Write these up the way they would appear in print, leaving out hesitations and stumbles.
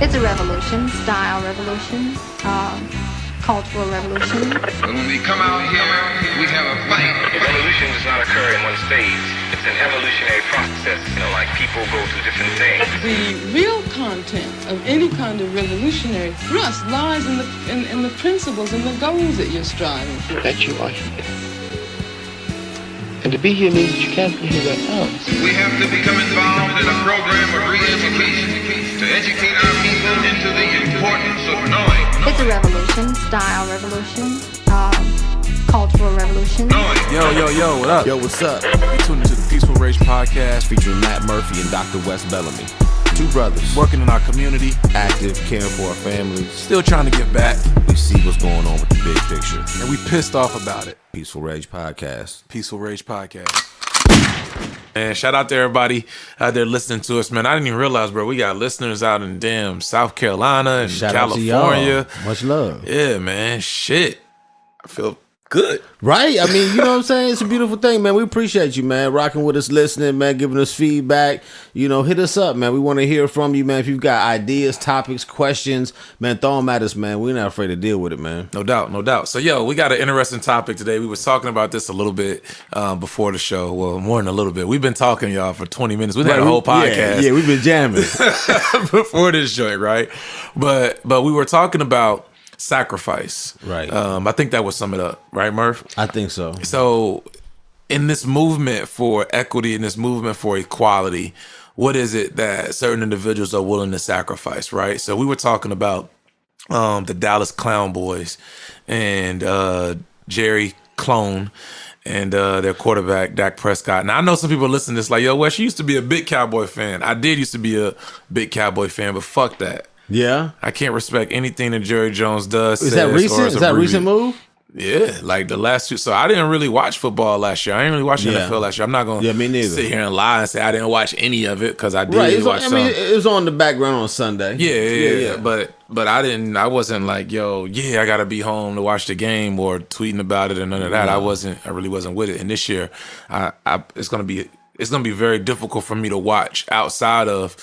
It's a revolution, style revolution, cultural revolution. When we come out here, we have a fight. Evolution does not occur in one stage. It's an evolutionary process. Like people go through different things. The real content of any kind of revolutionary thrust lies in the principles and the goals that you're striving for. That you are here. And to be here means that you can't be here by ours. We have to become involved in a program of re-education to educate our people into the importance of knowing. It's a revolution, style revolution, cultural revolution. Yo, what up? Yo, what's up? You tuned into the Peaceful Rage podcast Featuring Matt Murphy and Dr. Wes Bellamy. Two brothers, working in our community, active, caring for our families. still trying to get back, We see what's going on with the big picture. and we pissed off about it. Peaceful Rage Podcast. Peaceful Rage podcast. And shout out to everybody out there listening to us, man. I didn't even realize, bro, we got listeners out in damn South Carolina and Shout out to California. y'all. Much love. Yeah, man. Shit. I feel good. Right? I mean, you know what I'm saying? It's a beautiful thing, man. We appreciate you, man. Rocking with us, listening, man, giving us feedback. You know, hit us up, man. We want to hear from you, man. If you've got ideas, topics, questions, man, throw them at us, man. We're not afraid to deal with it, man. No doubt, no doubt. So, yo, we got an interesting topic today. We was talking about this a little bit before the show. Well, more than a little bit. We've been talking, y'all, for 20 minutes. We had a whole podcast. Yeah, we've been jamming. before this joint, right? But we were talking about sacrifice. Right. I think that would sum it up, right, Murph? I think so. So, in this movement for equity, in this movement for equality, what is it that certain individuals are willing to sacrifice, right? So we were talking about the Dallas Clown Boys and Jerry Clone and their quarterback, Dak Prescott. Now, I know some people listen to this like, yo, Wes, you used to be a big Cowboy fan. I did used to be a big Cowboy fan, but fuck that. Yeah. I can't respect anything that Jerry Jones does. Is that recent? Is that a recent move? Yeah, like the last two. So I didn't really watch football last year. I didn't really watch NFL last year. I'm not going to sit here and lie and say I didn't watch any of it because I did watch some. It was on the background on Sunday. Yeah. But I wasn't like, yo, I got to be home to watch the game or tweeting about it and none of that. I really wasn't with it. And this year, it's going to be very difficult for me to watch outside of,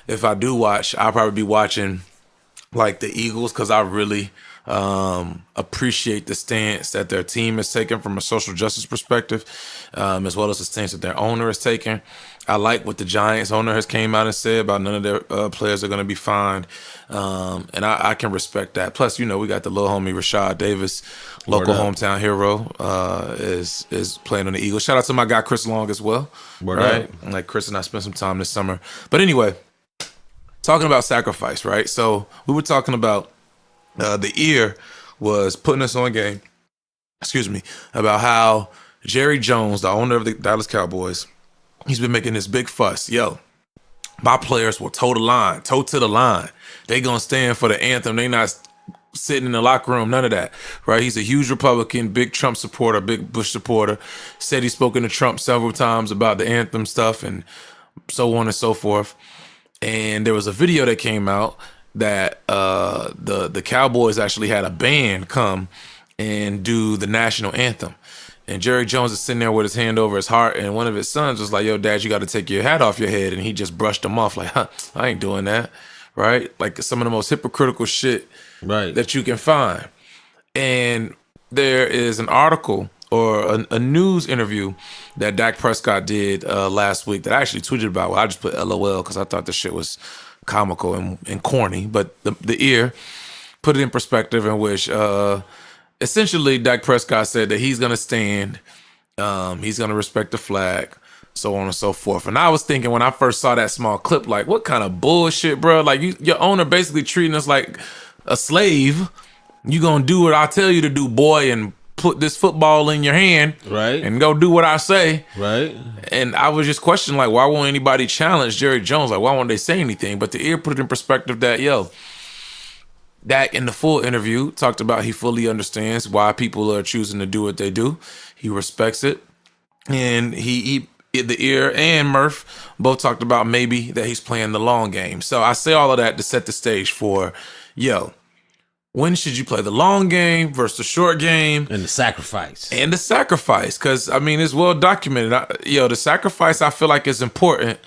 if I do watch, I'll probably be watching like the Eagles because I really appreciate the stance that their team is taking from a social justice perspective, as well as the stance that their owner is taking. I like what the Giants owner has came out and said about none of their players are going to be fined, and I can respect that. Plus, we got the little homie Rashad Davis, local hometown hero, is playing on the Eagles. Shout out to my guy Chris Long as well. Right, like Chris and I spent some time this summer. But anyway, talking about sacrifice, right? So we were talking about the ear was putting us on game. About how Jerry Jones, the owner of the Dallas Cowboys, he's been making this big fuss. Yo, my players will toe to the line. They gonna stand for the anthem. They not sitting in the locker room, none of that, right? He's a huge Republican, big Trump supporter, big Bush supporter. Said he's spoken to Trump several times about the anthem stuff and so on and so forth. And there was a video that came out that the Cowboys actually had a band come and do the national anthem. And Jerry Jones is sitting there with his hand over his heart, and one of his sons was like, yo, Dad, you got to take your hat off your head. And he just brushed him off like, I ain't doing that, right? Like some of the most hypocritical shit that you can find. And there is an article or a news interview that Dak Prescott did last week that I actually tweeted about. Well, I just put LOL because I thought the shit was comical and corny. But the ear put it in perspective in which essentially Dak Prescott said that he's going to stand, he's going to respect the flag, so on and so forth. And I was thinking when I first saw that small clip, like, what kind of bullshit, bro? Like, your owner basically treating us like a slave. You going to do what I tell you to do, boy, and put this football in your hand, right, and go do what I say, right. And I was just questioning, like, why won't anybody challenge Jerry Jones? Like, why won't they say anything? But the ear put it in perspective that, yo, Dak in the full interview talked about he fully understands why people are choosing to do what they do. He respects it, and the ear and Murph both talked about maybe that he's playing the long game. So I say all of that to set the stage for, yo, when should you play the long game versus the short game? And the sacrifice. Because, I mean, it's well documented. The sacrifice I feel like is important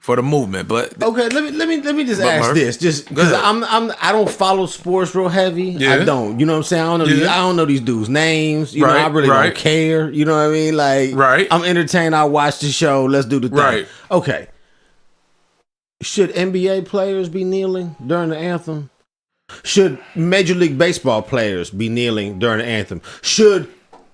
for the movement. But okay, let me just But ask Murph, this, just because I don't follow sports real heavy. Yeah. I don't. You know what I'm saying? I don't know these dudes' names. You know, I really don't care. You know what I mean? Like, I'm entertained. I watch the show. Let's do the thing. Right. Okay. Should NBA players be kneeling during the anthem? Should Major League Baseball players be kneeling during the anthem? Should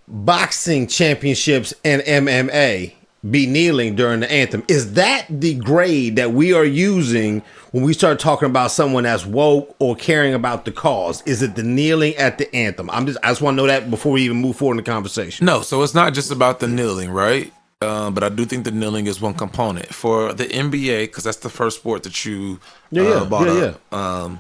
boxing championships and MMA be kneeling during the anthem? Is that the grade that we are using when we start talking about someone that's woke or caring about the cause? Is it the kneeling at the anthem? I just want to know that before we even move forward in the conversation. No, so it's not just about the kneeling, right? But I do think the kneeling is one component for the NBA, because that's the first sport that you brought up.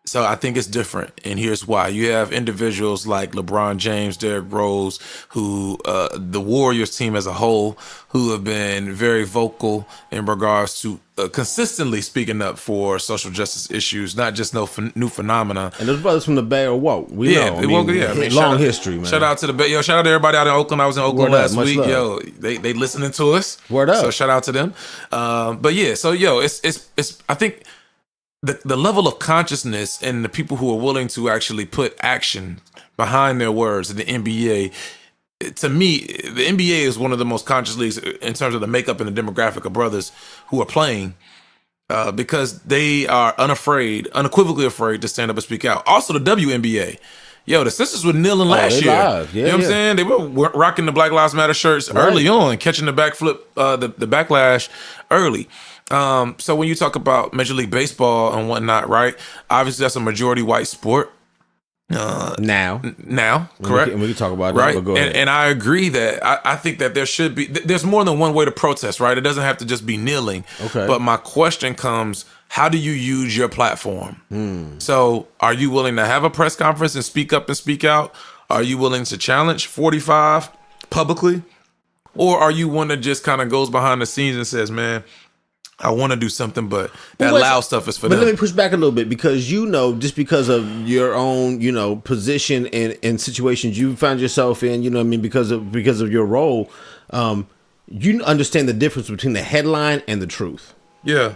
So I think it's different, and here's why. You have individuals like LeBron James, Derrick Rose, who the Warriors team as a whole, who have been very vocal in regards to consistently speaking up for social justice issues, not just new phenomena. And those brothers from the Bay are woke. We know. Long history, man. Shout out to the Bay. Yo, shout out to everybody out in Oakland. I was in Oakland last week. Love. Yo, they listening to us. Word up. So shout out to them. But yeah, so yo, it's I think the level of consciousness and the people who are willing to actually put action behind their words in the NBA, to me, the NBA is one of the most conscious leagues in terms of the makeup and the demographic of brothers who are playing, because they are unequivocally afraid to stand up and speak out. Also, the WNBA. Yo, the sisters were kneeling last year. Live. Yeah, you know what I'm saying? They were rocking the Black Lives Matter shirts early on, catching the backflip, the backlash early. So when you talk about Major League Baseball and whatnot, right? Obviously, that's a majority white sport. Now, correct? We can talk about that. Right? But go ahead. And I agree that I think that there should be. There's more than one way to protest, right? It doesn't have to just be kneeling. Okay. But my question comes: how do you use your platform? So, are you willing to have a press conference and speak up and speak out? Are you willing to challenge 45 publicly, or are you one that just kind of goes behind the scenes and says, "Man, I want to do something, but that loud stuff is for them"? But let me push back a little bit, because just because of your own, position and situations you find yourself in, you know what I mean, because of your role, you understand the difference between the headline and the truth. Yeah.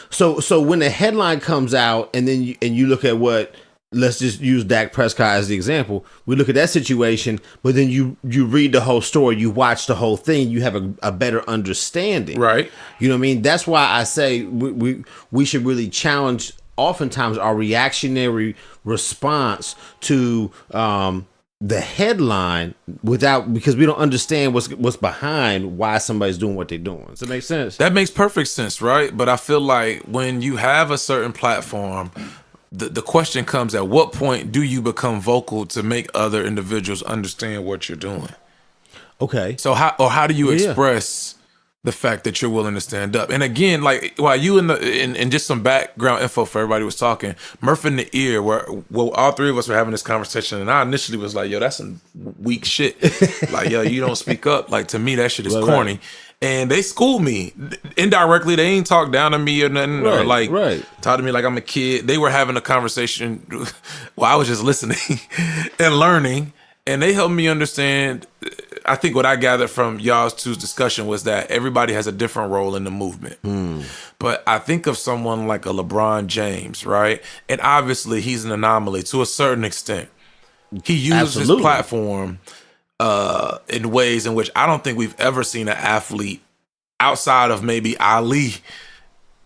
So when the headline comes out, and then you look at what, let's just use Dak Prescott as the example. We look at that situation, but then you read the whole story, you watch the whole thing, you have a better understanding. Right. You know what I mean? That's why I say we should really challenge oftentimes our reactionary response to the headline because we don't understand what's behind why somebody's doing what they're doing. Does that make sense? That makes perfect sense, right? But I feel like when you have a certain platform, the question comes: at what point do you become vocal to make other individuals understand what you're doing? Okay. So how do you express the fact that you're willing to stand up? And again, like, while you and just some background info for everybody who was talking, Murph in the Ear, where all three of us were having this conversation, and I initially was like, yo, that's some weak shit. Like, yo, you don't speak up. Like, to me, that shit is corny. Right. And they schooled me indirectly. They ain't talk down to me or nothing, or like talk to me like I'm a kid. They were having a conversation while I was just listening and learning, and they helped me understand. I think what I gathered from y'all's two's discussion was that everybody has a different role in the movement. But I think of someone like a LeBron James, right? And obviously he's an anomaly to a certain extent. He uses his platform in ways in which I don't think we've ever seen an athlete outside of maybe Ali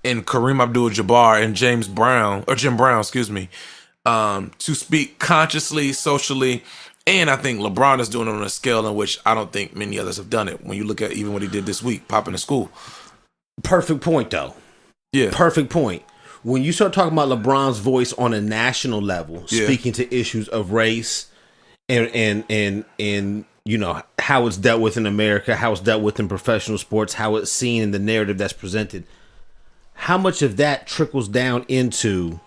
and Kareem Abdul-Jabbar and Jim Brown, to speak consciously, socially. And I think LeBron is doing it on a scale in which I don't think many others have done it. When you look at even what he did this week, popping to school. Perfect point, though. Yeah. Perfect point. When you start talking about LeBron's voice on a national level, speaking to issues of race and how it's dealt with in America, how it's dealt with in professional sports, how it's seen in the narrative that's presented, how much of that trickles down into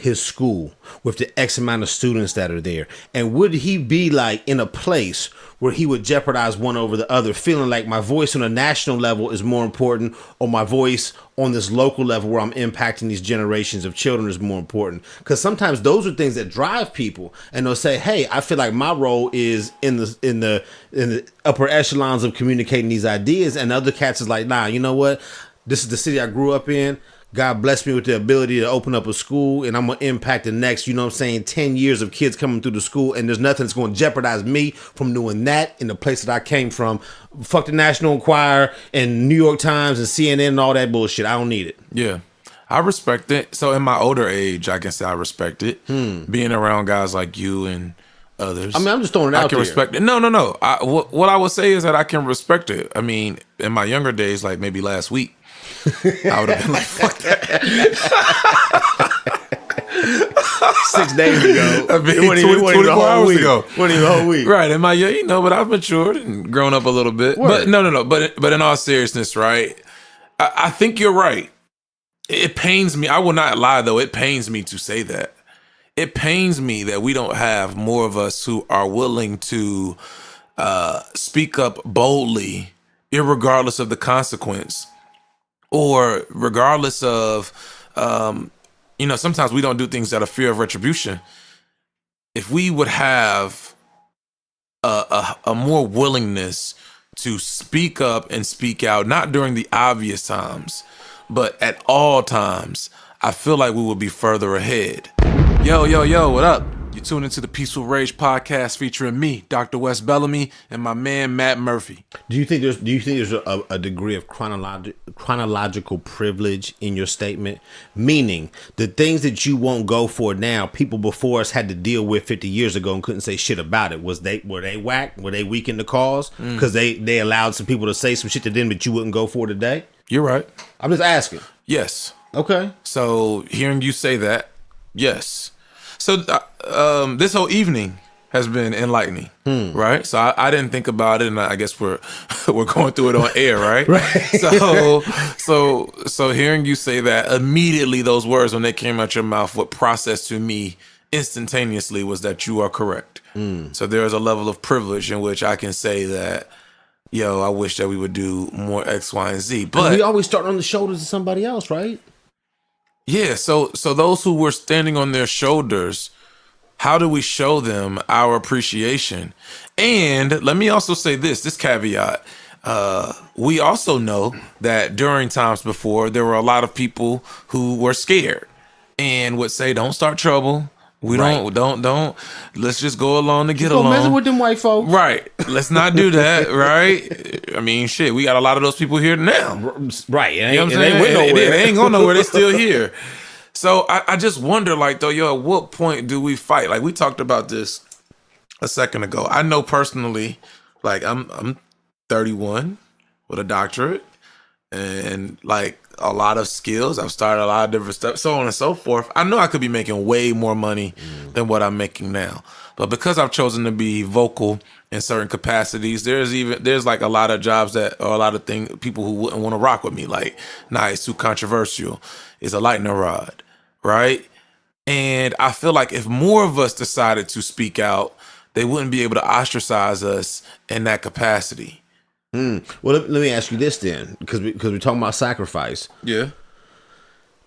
his school with the X amount of students that are there? And would he be like in a place where he would jeopardize one over the other, feeling like my voice on a national level is more important, or my voice on this local level where I'm impacting these generations of children is more important? Because sometimes those are things that drive people, and they'll say, hey, I feel like my role is in the upper echelons of communicating these ideas, and other cats is like, nah, you know what? This is the city I grew up in. God blessed me with the ability to open up a school, and I'm going to impact the next, 10 years of kids coming through the school, and there's nothing that's going to jeopardize me from doing that in the place that I came from. Fuck the National Enquirer and New York Times and CNN and all that bullshit. I don't need it. Yeah. I respect it. So in my older age, I can say I respect it. Being around guys like you and others. I mean, I'm just throwing it out I can there. respect it. No. What I would say is that I can respect it. I mean, in my younger days, like maybe last week, I would have been like, fuck that. 6 days ago. I mean, 24 hours ago. Wasn't even a whole week. Right. In my, but I've matured and grown up a little bit. Word. But no. But in all seriousness, right? I think you're right. It pains me. I will not lie, though. It pains me to say that. It pains me that we don't have more of us who are willing to speak up boldly, irregardless of the consequence, or regardless of, sometimes we don't do things out of fear of retribution. If we would have a more willingness to speak up and speak out, not during the obvious times, but at all times, I feel like we would be further ahead. Yo, what up? You tune into the Peaceful Rage podcast featuring me, Dr. Wes Bellamy, and my man Matt Murphy. Do you think there's a degree of chronological privilege in your statement? Meaning the things that you won't go for now, people before us had to deal with 50 years ago and couldn't say shit about it. Were they whack? Were they weak in the cause? Because they allowed some people to say some shit to them that you wouldn't go for today? You're right. I'm just asking. Yes. Okay. So hearing you say that, yes. So this whole evening has been enlightening, right? So I didn't think about it, and I guess we're going through it on air, right? Right. So hearing you say that, immediately those words when they came out your mouth, what processed to me instantaneously was that you are correct. So there is a level of privilege in which I can say that, I wish that we would do more X, Y, and Z. But we always start on the shoulders of somebody else, right? Yeah, so those who were standing on their shoulders, how do we show them our appreciation? And let me also say this caveat. We also know that during times before, there were a lot of people who were scared and would say, don't start trouble. We don't. Let's just go along to get along. Messing with them white folks. Right. Let's not do that, right? I mean, shit, we got a lot of those people here now. Right. You know what I'm saying? They ain't going nowhere. They're still here. So I just wonder, like, though, at what point do we fight? Like, we talked about this a second ago. I know personally, like, I'm 31 with a doctorate and, like, a lot of skills. I've started a lot of different stuff, so on and so forth. I know I could be making way more money than what I'm making now. But because I've chosen to be vocal in certain capacities, there's like a lot of jobs or a lot of people who wouldn't want to rock with me. Like, nah, it's too controversial. It's a lightning rod, right? And I feel like if more of us decided to speak out, they wouldn't be able to ostracize us in that capacity. Well, let me ask you this then, because we're talking about sacrifice. Yeah.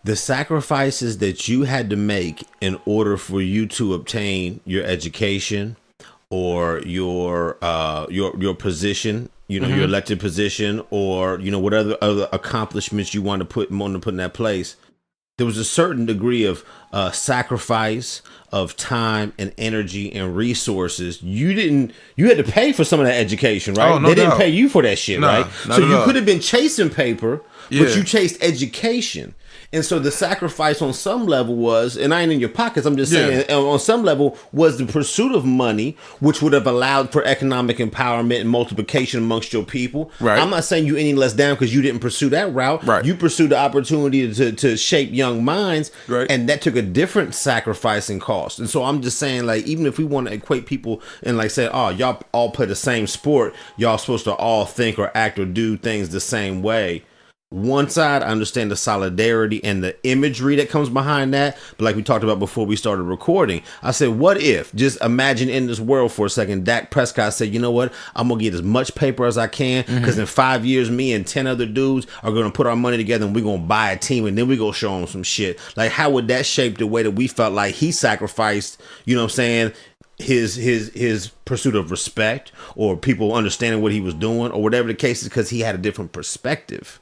The sacrifices that you had to make in order for you to obtain your education or your position, your elected position, or whatever other accomplishments you want to put in that place. There was a certain degree of sacrifice of time and energy and resources. You had to pay for some of that education, right? Oh, no They didn't doubt. pay you for that shit, right? not So at you all. could have been chasing paper, Yeah. but you chased education. And so the sacrifice on some level was, and I ain't in your pockets, I'm just saying, on some level was the pursuit of money, which would have allowed for economic empowerment and multiplication amongst your people. Right. I'm not saying you any less down because you didn't pursue that route. Right. You pursued the opportunity to shape young minds, Right. and that took a different sacrifice and cost. And so I'm just saying, like, even if we want to equate people and like say, oh, y'all all play the same sport, y'all supposed to all think or act or do things the same way. One side, I understand the solidarity and the imagery that comes behind that. But like we talked about before we started recording, I said, what if, just imagine in this world for a second, Dak Prescott said, you know what, I'm going to get as much paper as I can because in 5 years, me and 10 other dudes are going to put our money together and we're going to buy a team and then we're going to show them some shit. Like, how would that shape the way that we felt like he sacrificed, you know what I'm saying, his pursuit of respect or people understanding what he was doing or whatever the case is because he had a different perspective?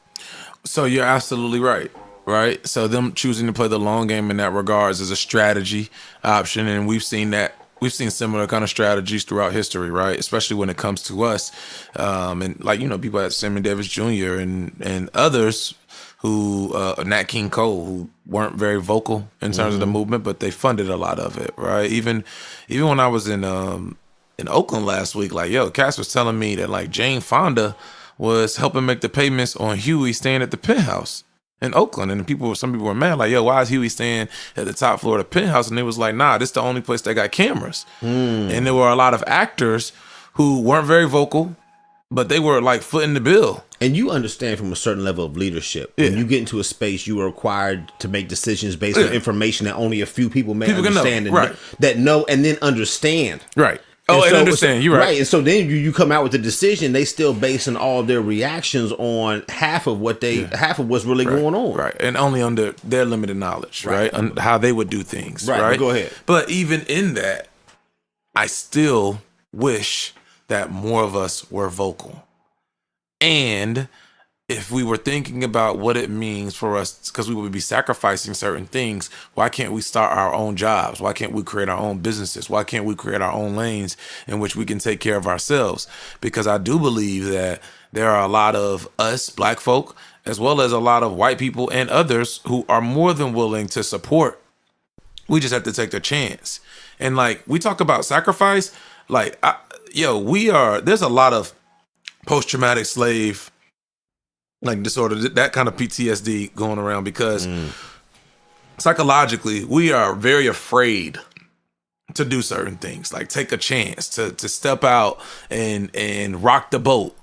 So you're absolutely right. Right. So them choosing to play the long game in that regards is a strategy option. And we've seen that. We've seen similar kind of strategies throughout history, right? Especially when it comes to us. And like, people at Sammy Davis Jr. and others who, Nat King Cole, who weren't very vocal in terms of the movement, but they funded a lot of it, right? Even when I was in Oakland last week, like, Cass was telling me that like Jane Fonda was helping make the payments on Huey staying at the penthouse in Oakland. And some people were mad, like, why is Huey staying at the top floor of the penthouse? And it was like, nah, this is the only place that got cameras. And there were a lot of actors who weren't very vocal, but they were like footing the bill. And you understand from a certain level of leadership, when you get into a space, you are required to make decisions based on information that only a few people may understand know. Right. that know and then understand. Right. And understand. You're right. And so then you come out with a decision. They still basing all their reactions on half of what's really going on. Right. And only under their limited knowledge, right? On how they would do things. Right. Go ahead. But even in that, I still wish that more of us were vocal. And if we were thinking about what it means for us, because we would be sacrificing certain things, why can't we start our own jobs? Why can't we create our own businesses? Why can't we create our own lanes in which we can take care of ourselves? Because I do believe that there are a lot of us, black folk, as well as a lot of white people and others who are more than willing to support. We just have to take the chance. And like, we talk about sacrifice, like, there's a lot of post-traumatic slave like disorder, that kind of PTSD going around, because psychologically we are very afraid to do certain things, like take a chance to step out and rock the boat.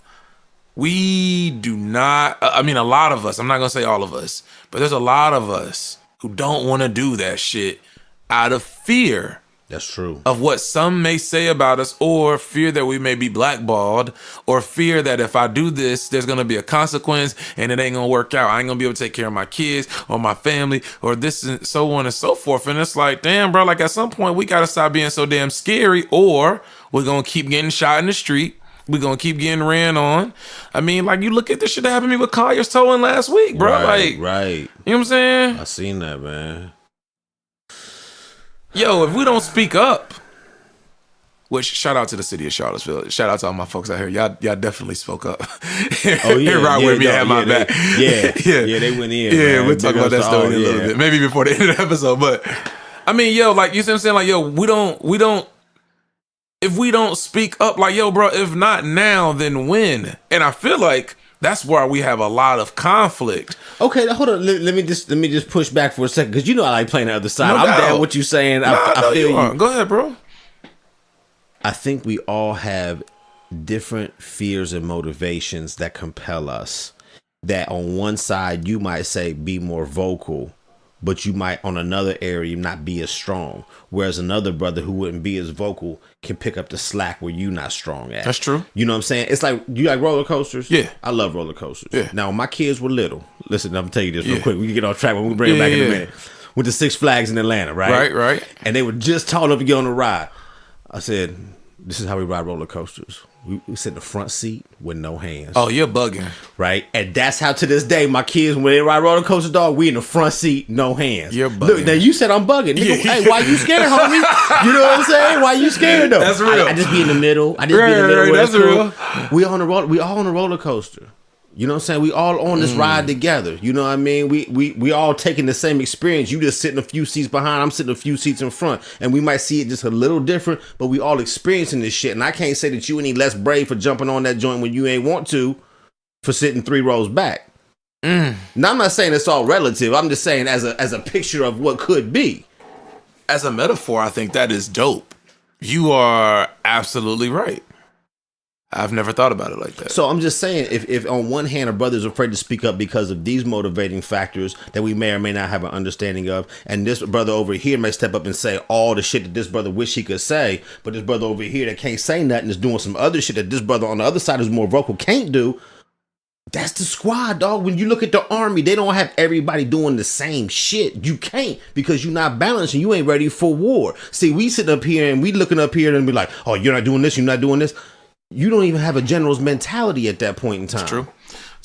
We do not, a lot of us, I'm not gonna say all of us, but there's a lot of us who don't want to do that shit out of fear. That's true. Of what some may say about us, or fear that we may be blackballed, or fear that if I do this, there's going to be a consequence and it ain't going to work out. I ain't going to be able to take care of my kids or my family or this and so on and so forth. And it's like, damn, bro, like at some point we got to stop being so damn scary, or we're going to keep getting shot in the street. We're going to keep getting ran on. I mean, like, you look at this shit that happened to me with Collier's towing last week, bro. Right. You know what I'm saying? I seen that, man. If we don't speak up, which shout out to the city of Charlottesville, shout out to all my folks out here. Y'all definitely spoke up. Rock with me, had my back. They went in. Yeah, man. we'll talk about that story in a little bit, maybe before the end of the episode. But I mean, like, you see what I'm saying? Like, we don't. If we don't speak up, like, bro, if not now, then when? And I feel like that's where we have a lot of conflict. Okay, hold on. Let me just push back for a second, because I like playing the other side. No I'm doubt. down what you're saying. I feel you. Go ahead, bro. I think we all have different fears and motivations that compel us. That on one side you might say be more vocal, but you might on another area not be as strong. Whereas another brother who wouldn't be as vocal can pick up the slack where you not strong at. That's true. You know what I'm saying? It's like, you like roller coasters? Yeah. I love roller coasters. Yeah. Now, when my kids were little, listen, I'm going to tell you this real quick. We can get off track, but we'll bring it back in a minute. Went to Six Flags in Atlanta, right? Right. And they were just tall enough to get on the ride. I said, this is how we ride roller coasters. We sit in the front seat with no hands. Oh, you're bugging. Right? And that's how to this day, my kids, when they ride roller coasters, dog, we in the front seat, no hands. You're bugging. Look, now you said I'm bugging. Nigga, hey, why you scared, homie? You know what I'm saying? Why you scared, though? That's real. I just be in the middle. I just be in the middle. Right, that's real. We all on a roller coaster. You know what I'm saying? We all on this ride together. You know what I mean? We all taking the same experience. You just sitting a few seats behind. I'm sitting a few seats in front. And we might see it just a little different, but we all experiencing this shit. And I can't say that you any less brave for jumping on that joint when you ain't want to for sitting 3 rows back. Now, I'm not saying it's all relative. I'm just saying as a picture of what could be. As a metaphor, I think that is dope. You are absolutely right. I've never thought about it like that. So I'm just saying, if on one hand a brother is afraid to speak up because of these motivating factors that we may or may not have an understanding of, and this brother over here may step up and say all the shit that this brother wish he could say, but this brother over here that can't say nothing is doing some other shit that this brother on the other side who's more vocal can't do. That's the squad, dog. When you look at the army, they don't have everybody doing the same shit. You can't, because you're not balanced and you ain't ready for war. See, we sit up here and we looking up here and be like, oh, you're not doing this, you're not doing this. You don't even have a general's mentality at that point in time. It's true.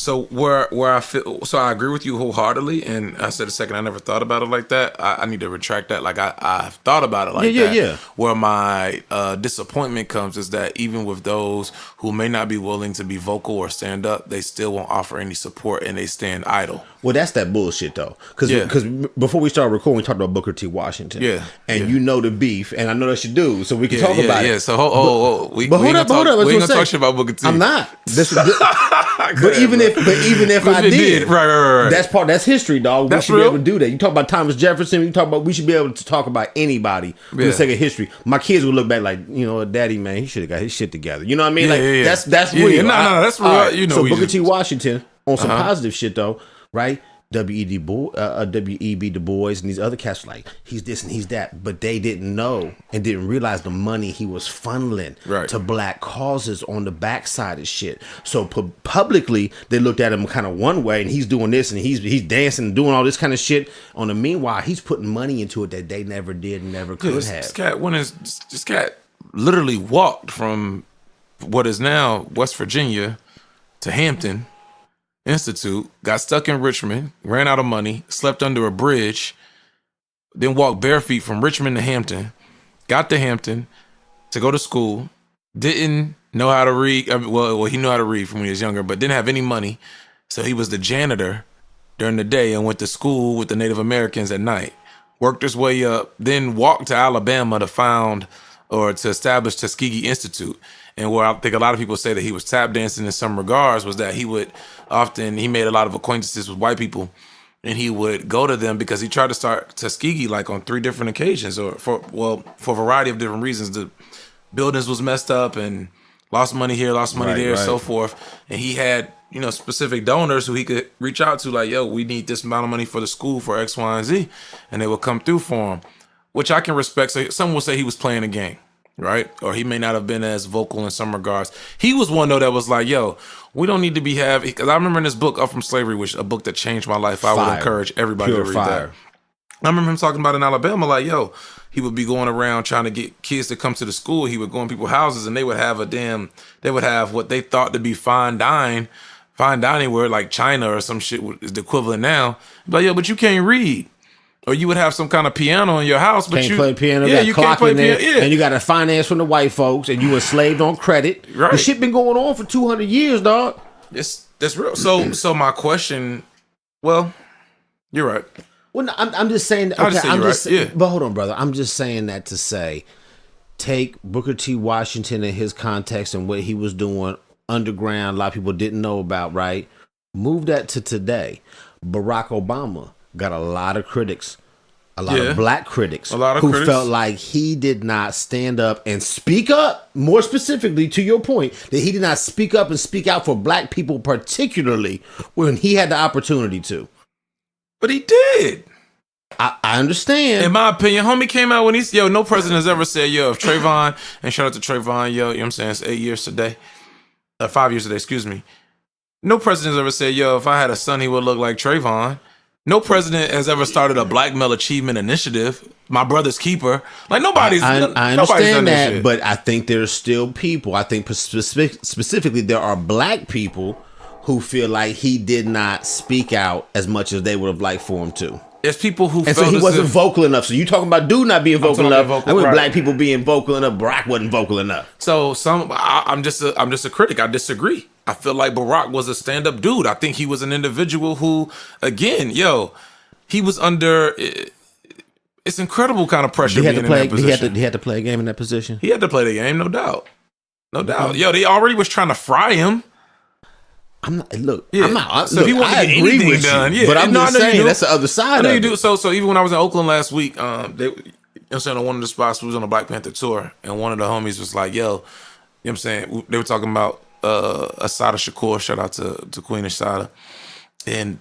So where I feel, so I agree with you wholeheartedly, and I said a second, I never thought about it like that. I need to retract that. Like I've thought about it like that. Yeah. Where my disappointment comes is that even with those who may not be willing to be vocal or stand up, they still won't offer any support and they stand idle. Well, that's that bullshit though, because before we started recording, we talked about Booker T. Washington. And you know the beef, and I know that's your dude, so we can talk about it. Yeah. So hold up. We ain't gonna talk shit about Booker T. I'm not. But even if I did, right. That's history, dog. That's we should real. be able to do that. You talk about Thomas Jefferson. We should be able to talk about anybody for the sake of history. My kids will look back like, Daddy, man, he should have got his shit together. You know what I mean? That's real. No, that's real. Right. You know, so Booker T. Washington on some positive shit though, right? W.E.B. Du Bois and these other cats were like, he's this and he's that, but they didn't know and didn't realize the money he was funneling to black causes on the backside of shit. So publicly, they looked at him kind of one way, and he's doing this and he's dancing and doing all this kind of shit. On the meanwhile, he's putting money into it that they never did and never could have. This cat literally walked from what is now West Virginia to Hampton Institute, got stuck in Richmond, ran out of money, slept under a bridge, then walked bare feet from Richmond to Hampton, got to Hampton to go to school, didn't know how to read. Well, he knew how to read from when he was younger, but didn't have any money. So he was the janitor during the day and went to school with the Native Americans at night, worked his way up, then walked to Alabama to establish Tuskegee Institute. And where I think a lot of people say that he was tap dancing in some regards was that he made a lot of acquaintances with white people, and he would go to them because he tried to start Tuskegee like on 3 different occasions, or for a variety of different reasons. The buildings was messed up and lost money here, lost money there, so forth. And he had, specific donors who he could reach out to, like, yo, we need this amount of money for the school for X, Y, and Z. And they would come through for him, which I can respect. So some will say he was playing a game. Right? Or he may not have been as vocal in some regards. He was one, though, that was like, yo, we don't need to be because I remember in this book, Up From Slavery, which a book that changed my life. I would encourage everybody to read that. I remember him talking about in Alabama, like, yo, he would be going around trying to get kids to come to the school. He would go in people's houses and they would have what they thought to be fine dining where like China or some shit is the equivalent now. But yo, but you can't read. Or you would have some kind of piano in your house, but you play piano. You can't play piano, and you got to finance from the white folks, and you enslaved on credit. Right, the shit been going on for 200 years, dog. That's real. So my question, well, you're right. Well, no, I'm just saying. Okay, but hold on, brother. I'm just saying that to say, take Booker T. Washington in his context and what he was doing underground. A lot of people didn't know about. Right, move that to today. Barack Obama got a lot of critics, a lot of black critics who felt like he did not stand up and speak up, more specifically to your point, that he did not speak up and speak out for black people, particularly when he had the opportunity to. But he did. I understand. In my opinion, homie came out when no president has ever said, if Trayvon, and shout out to Trayvon, you know what I'm saying, it's 8 years today, 5 years today, excuse me. No president has ever said, if I had a son, he would look like Trayvon. No president has ever started a Black Male Achievement Initiative. My brother's keeper. Like I understand that, but I think there's still people. I think specifically there are black people who feel like he did not speak out as much as they would have liked for him to. There's people who and so he wasn't vocal enough. So you talking about dude not being vocal enough? I mean, black people being vocal enough. Barack wasn't vocal enough. So I'm just a critic. I disagree. I feel like Barack was a stand-up dude. I think he was an individual who, again, he was under. It's incredible kind of pressure. He had to play. He had to play a game in that position. He had to play the game, no doubt. They already was trying to fry him. I'm not. Look, I'm not. So if he wanted to get anything done, but I'm just saying that's the other side of it. Do. So even when I was in Oakland last week, on one of the spots, we was on a Black Panther tour, and one of the homies was like, "Yo," you know what I'm saying? They were talking about Assata Shakur. Shout out to Queen Assata, and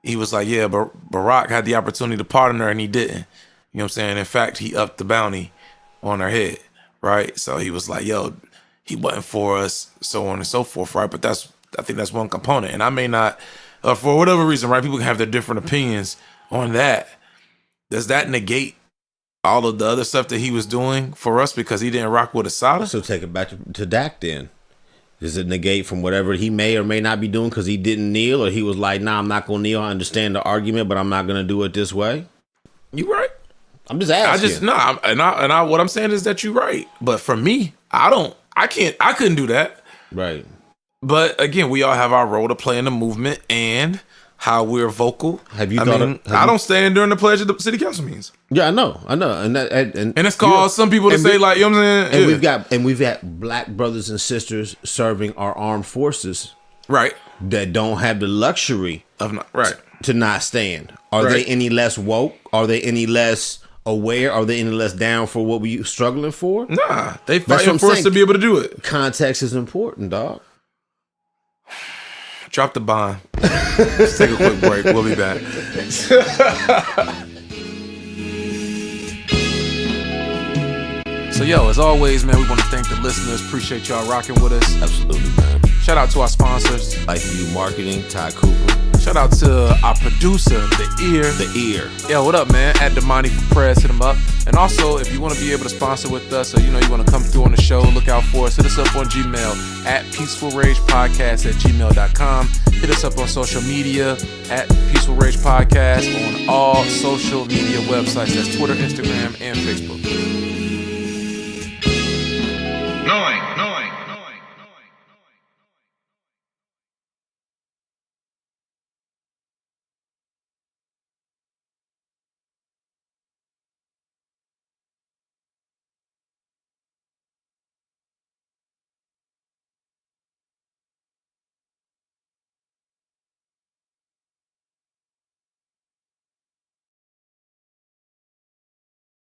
he was like, "Yeah, but Barack had the opportunity to pardon her, and he didn't." You know what I'm saying? In fact, he upped the bounty on her head, right? So he was like, "Yo, he wasn't for us," so on and so forth, right? But I think that's one component. And I may not, for whatever reason, right? People can have their different opinions on that. Does that negate all of the other stuff that he was doing for us because he didn't rock with Assata? So take it back to Dak then. Does it negate from whatever he may or may not be doing because he didn't kneel, or he was like, nah, I'm not going to kneel. I understand the argument, but I'm not going to do it this way? You right. I'm just asking. What I'm saying is that you're right. But for me, I couldn't do that. Right. But again, we all have our role to play in the movement and how we're vocal. I don't stand during the pledge of the city council meetings. Yeah, I know, and it's caused some people to say like, you know what I'm saying. And we've got black brothers and sisters serving our armed forces, right? That don't have the luxury of to not stand. Are they any less woke? Are they any less aware? Are they any less down for what we struggling for? Nah, they fighting for us to be able to do it. Context is important, dog. Drop the bomb. Let's take a quick break. We'll be back. So, as always, man, we want to thank the listeners. Appreciate y'all rocking with us. Absolutely, man. Shout out to our sponsors. ICU Marketing, Ty Cooper. Shout out to our producer, The Ear. Yo, what up, man? At Damani for prayers, hit him up. And also, if you want to be able to sponsor with us, or you want to come through on the show, look out for us. Hit us up on Gmail at peacefulragepodcast@gmail.com. Hit us up on social media at Peaceful Rage Podcast on all social media websites. That's Twitter, Instagram, and Facebook.